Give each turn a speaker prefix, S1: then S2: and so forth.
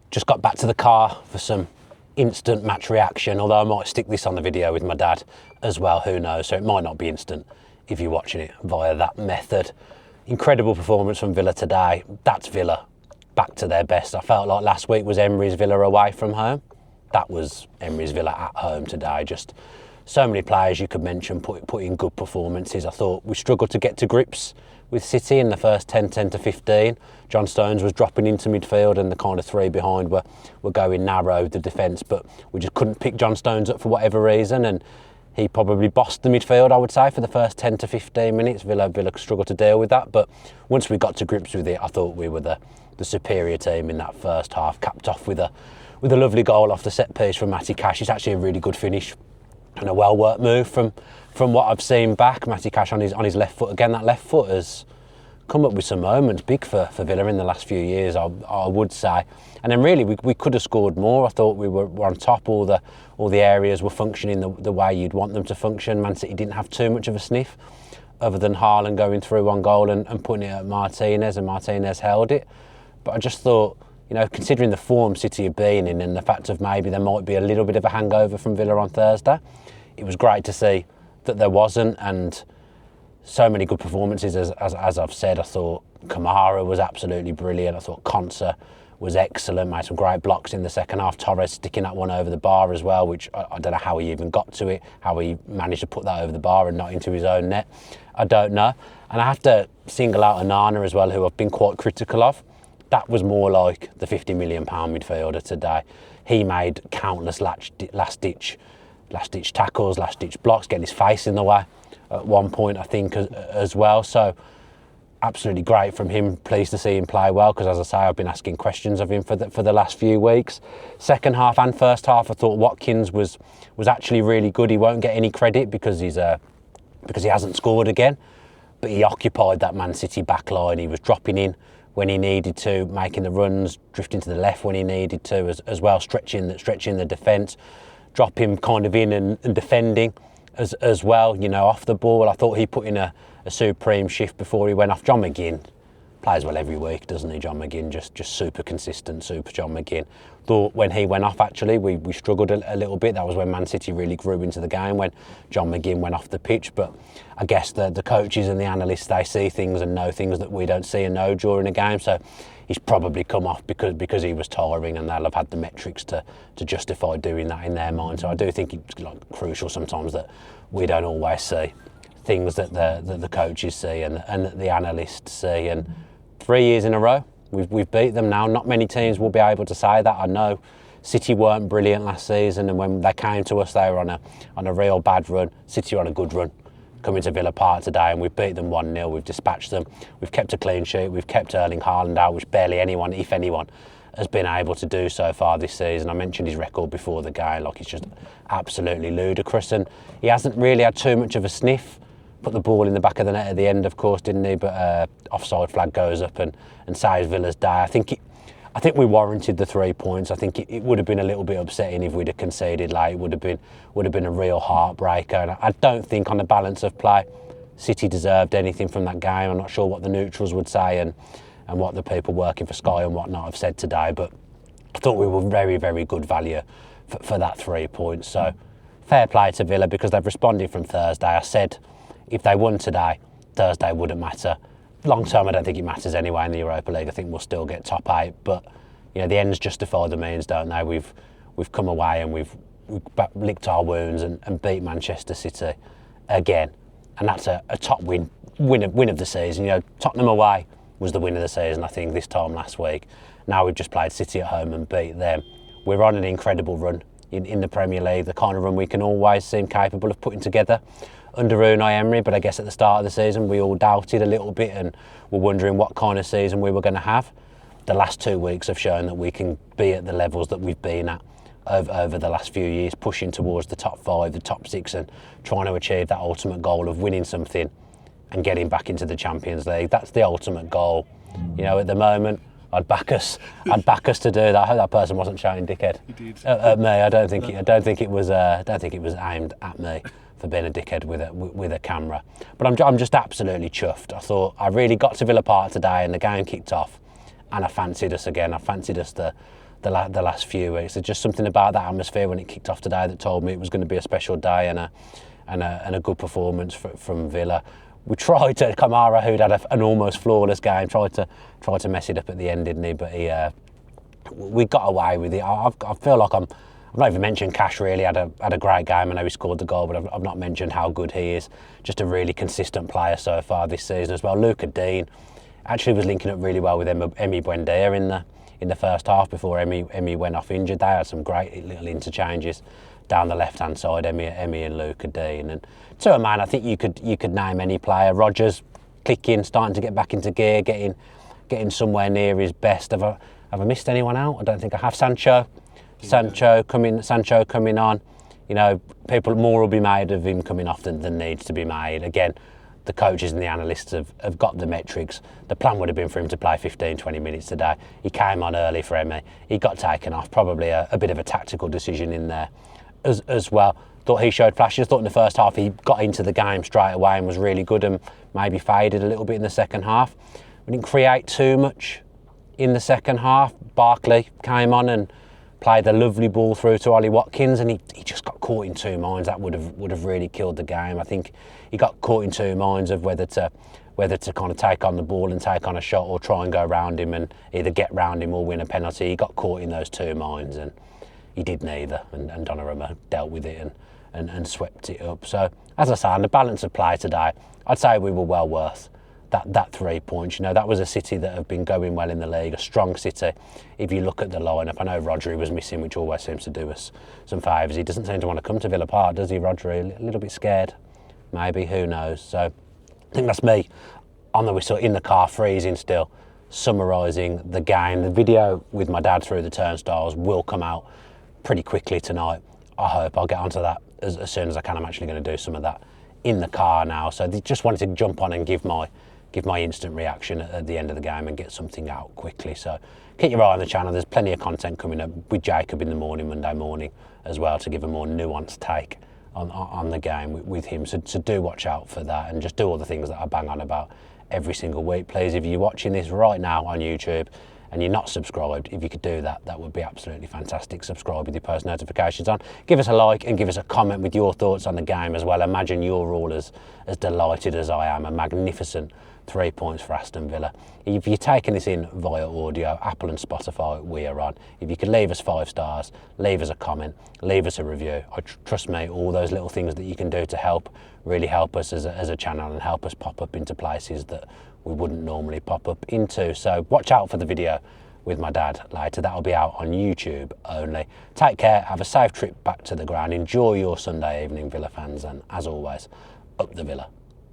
S1: Just got back to the car for some instant match reaction, although I might stick this on the video with my dad as well, who knows, so it might not be instant if you're watching it via that method. Incredible performance from Villa today. That's Villa back to their best. I felt like last week was Emery's Villa away from home. That was Emery's Villa at home today. Just so many players you could mention put in good performances. I thought we struggled to get to grips with City in the first 10 to 15. John Stones was dropping into midfield and the kind of three behind were going narrow, the defence, but we just couldn't pick John Stones up for whatever reason, and he probably bossed the midfield, I would say, for the first 10 to 15 minutes. Villa struggled to deal with that, but once we got to grips with it, I thought we were the superior team in that first half, capped off with a lovely goal off the set piece from Matty Cash. It's actually a really good finish and a well-worked move from what I've seen back. Matty Cash on his left foot again. That left foot has come up with some moments big for Villa in the last few years, I would say. And then really we could have scored more. I thought we were on top. All the areas were functioning the way you'd want them to function. Man City didn't have too much of a sniff, other than Haaland going through on goal and putting it at Martinez, and Martinez held it. But I just thought, considering the form City have been in and the fact of maybe there might be a little bit of a hangover from Villa on Thursday, it was great to see that there wasn't, and so many good performances as I've said. I thought Kamara was absolutely brilliant. I thought Konsa was excellent, made some great blocks in the second half. Torres sticking that one over the bar as well, which I don't know how he even got to it, how he managed to put that over the bar and not into his own net. I don't know. And I have to single out Onana as well, who I've been quite critical of. That was more like the £50 million midfielder today. He made countless last-ditch tackles, last-ditch blocks, getting his face in the way at one point, I think, as well. So absolutely great from him. Pleased to see him play well, because as I say, I've been asking questions of him for the last few weeks. Second half and first half, I thought Watkins was actually really good. He won't get any credit because he hasn't scored again, but he occupied that Man City back line. He was dropping in when he needed to, making the runs, drifting to the left when he needed to as well, stretching the defence, drop him kind of in and defending as well, off the ball. I thought he put in a supreme shift before he went off. John McGinn plays well every week, doesn't he? John McGinn, just super consistent, super John McGinn. Thought when he went off, actually, we struggled a little bit. That was when Man City really grew into the game, when John McGinn went off the pitch. But I guess the coaches and the analysts, they see things and know things that we don't see and know during a game. So he's probably come off because he was tiring, and they'll have had the metrics to justify doing that in their mind. So I do think it's crucial sometimes that we don't always see things that the coaches see and that the analysts see. And 3 years in a row, we've beat them now. Not many teams will be able to say that. I know City weren't brilliant last season, and when they came to us, they were on a real bad run. City are on a good run, coming to Villa Park today, and we've beat them 1-0. We've dispatched them. We've kept a clean sheet. We've kept Erling Haaland out, which barely anyone, if anyone, has been able to do so far this season. I mentioned his record before the game. It's just absolutely ludicrous, and he hasn't really had too much of a sniff. Put the ball in the back of the net at the end, of course, didn't he? But offside flag goes up and saves Villa's day. I think we warranted the 3 points. I think it would have been a little bit upsetting if we'd have conceded late. It would have been a real heartbreaker. And I don't think, on the balance of play, City deserved anything from that game. I'm not sure what the neutrals would say and what the people working for Sky and whatnot have said today, but I thought we were very, very good value for that 3 points. So fair play to Villa, because they've responded from Thursday. I said if they won today, Thursday wouldn't matter. Long term, I don't think it matters anyway in the Europa League. I think we'll still get top 8, but the ends justify the means, don't they? We've come away and we've licked our wounds and beat Manchester City again, and that's a top win of the season. Tottenham away was the win of the season, I think, this time last week. Now we've just played City at home and beat them. We're on an incredible run in the Premier League, the kind of run we can always seem capable of putting together under Unai Emery. But I guess at the start of the season we all doubted a little bit and were wondering what kind of season we were going to have. The last 2 weeks have shown that we can be at the levels that we've been at over the last few years, pushing towards the top 5, the top 6, and trying to achieve that ultimate goal of winning something and getting back into the Champions League. That's the ultimate goal. At the moment, I'd back us to do that. I hope that person wasn't shouting "dickhead" at me. I don't think it was aimed at me for being a dickhead with a camera. But I'm just absolutely chuffed. I thought I really got to Villa Park today, and the game kicked off, and I fancied us again. I fancied us the the last few weeks. There's just something about that atmosphere when it kicked off today that told me it was going to be a special day and a good performance from Villa. We tried to, Kamara, who'd had an almost flawless game, tried to mess it up at the end, didn't he? But we got away with it. I feel like I've not even mentioned Cash really, had a great game. I know he scored the goal, but I've not mentioned how good he is. Just a really consistent player so far this season as well. Luca Dean actually was linking up really well with Emi Buendia in the first half before Emi went off injured. They had some great little interchanges down the left-hand side, Emi and Luca Dean. And to a man, I think you could name any player. Rodgers clicking, starting to get back into gear, getting somewhere near his best. Have I missed anyone out? I don't think I have. Sancho coming on. You know, more will be made of him coming off than needs to be made. Again, the coaches and the analysts have got the metrics. The plan would have been for him to play 15-20 minutes today. He came on early for Emi. He got taken off. Probably a bit of a tactical decision in there as well. Thought he showed flashes. Thought in the first half he got into the game straight away and was really good, and maybe faded a little bit in the second half. We didn't create too much in the second half. Barkley came on and played a lovely ball through to Ollie Watkins, and he just got caught in two minds. That would have really killed the game. I think he got caught in two minds of whether to kind of take on the ball and take on a shot, or try and go round him and either get round him or win a penalty. He got caught in those two minds, and he did neither. And Donnarumma dealt with it and swept it up. So as I say, on the balance of play today, I'd say we were well worth that 3 points. You know, that was a City that have been going well in the league, a strong City. If you look at the lineup, I know Rodri was missing, which always seems to do us some favours. He doesn't seem to want to come to Villa Park, does he, Rodri? A little bit scared, maybe, who knows? So I think that's me on the whistle, in the car, freezing still, summarising the game. The video with my dad through the turnstiles will come out pretty quickly tonight. I hope I'll get onto that as soon as I can. I'm actually going to do some of that in the car now. So they just wanted to jump on and give my instant reaction at the end of the game and get something out quickly. So keep your eye on the channel. There's plenty of content coming up with Jacob in the morning, Monday morning as well, to give a more nuanced take on the game with him. So do watch out for that, and just do all the things that I bang on about every single week. Please, if you're watching this right now on YouTube and you're not subscribed, if you could do that, that would be absolutely fantastic. Subscribe with your post notifications on. Give us a like and give us a comment with your thoughts on the game as well. Imagine you're all as delighted as I am. A magnificent 3 points for Aston Villa. If you're taking this in via audio, Apple and Spotify, we are on. If you could leave us 5 stars, leave us a comment, leave us a review. Trust me, all those little things that you can do to really help us as a channel and help us pop up into places that we wouldn't normally pop up into. So watch out for the video with my dad later. That'll be out on YouTube only. Take care, have a safe trip back to the ground. Enjoy your Sunday evening, Villa fans, and as always, up the Villa.